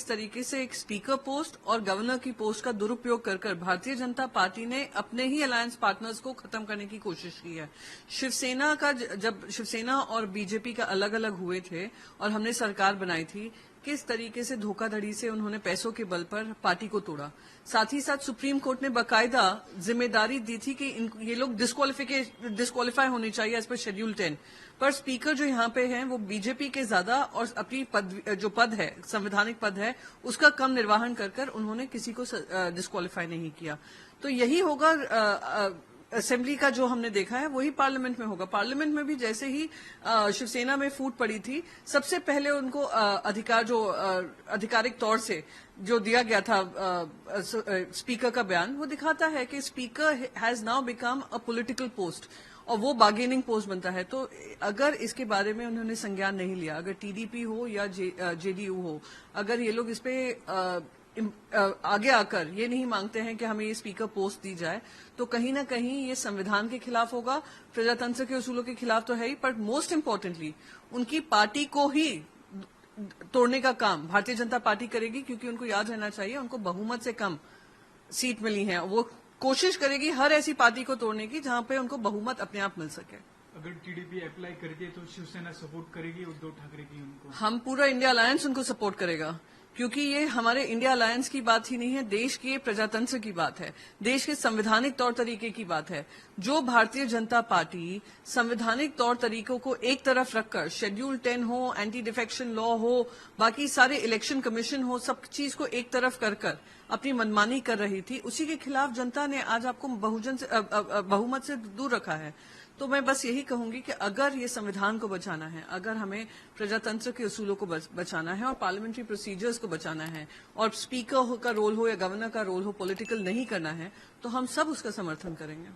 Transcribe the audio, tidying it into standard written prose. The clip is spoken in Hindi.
किस तरीके से एक स्पीकर पोस्ट और गवर्नर की पोस्ट का दुरुपयोग कर भारतीय जनता पार्टी ने अपने ही अलायंस पार्टनर्स को खत्म करने की कोशिश की है। शिवसेना का जब शिवसेना और बीजेपी का अलग अलग हुए थे और हमने सरकार बनाई थी, किस तरीके से धोखाधड़ी से उन्होंने पैसों के बल पर पार्टी को तोड़ा। साथ ही साथ सुप्रीम कोर्ट ने बाकायदा जिम्मेदारी दी थी कि ये लोग डिस्क्वालीफाई होने चाहिए एज पर शेड्यूल 10, पर स्पीकर जो यहाँ पे हैं वो बीजेपी के ज्यादा और अपनी जो पद है, संवैधानिक पद है, उसका कम निर्वहन कर उन्होंने किसी को डिस्क्वालीफाई नहीं किया। तो यही होगा असेंबली का जो हमने देखा है वही पार्लियामेंट में होगा। पार्लियामेंट में भी जैसे ही शिवसेना में फूट पड़ी थी, सबसे पहले उनको आधिकारिक तौर से जो दिया गया था स्पीकर का बयान, वो दिखाता है कि speaker has now become a political post और वो बार्गेनिंग पोस्ट बनता है। तो अगर इसके बारे में उन्होंने संज्ञान नहीं लिया, अगर टीडीपी हो या जेडीयू हो, अगर ये लोग इस पे आगे आकर ये नहीं मांगते हैं कि हमें ये स्पीकर पोस्ट दी जाए, तो कहीं ना कहीं ये संविधान के खिलाफ होगा, प्रजातंत्र के उसूलों के खिलाफ तो है ही, पर मोस्ट इम्पोर्टेंटली उनकी पार्टी को ही तोड़ने का काम भारतीय जनता पार्टी करेगी, क्योंकि उनको याद रहना चाहिए उनको बहुमत से कम सीट मिली है। वो कोशिश करेगी हर ऐसी पार्टी को तोड़ने की जहां पे उनको बहुमत अपने आप मिल सके। अगर टीडीपी अप्लाई करती है तो शिवसेना सपोर्ट करेगी उद्धव ठाकरे की उनको? हम पूरा इंडिया अलायंस उनको सपोर्ट करेगा, क्योंकि ये हमारे इंडिया अलायंस की बात ही नहीं है, देश के प्रजातंत्र की बात है, देश के संवैधानिक तौर तरीके की बात है। जो भारतीय जनता पार्टी संवैधानिक तौर तरीकों को एक तरफ रखकर, शेड्यूल 10 हो, एंटी डिफेक्शन लॉ हो, बाकी सारे इलेक्शन कमीशन हो, सब चीज को एक तरफ कर अपनी मनमानी कर रही थी, उसी के खिलाफ जनता ने आज आपको बहुमत से दूर रखा है। तो मैं बस यही कहूंगी कि अगर ये संविधान को बचाना है, अगर हमें प्रजातंत्र के उसूलों को बचाना है और पार्लियामेंट्री प्रोसीजर्स को बचाना है, और स्पीकर का रोल हो या गवर्नर का रोल हो पॉलिटिकल नहीं करना है, तो हम सब उसका समर्थन करेंगे।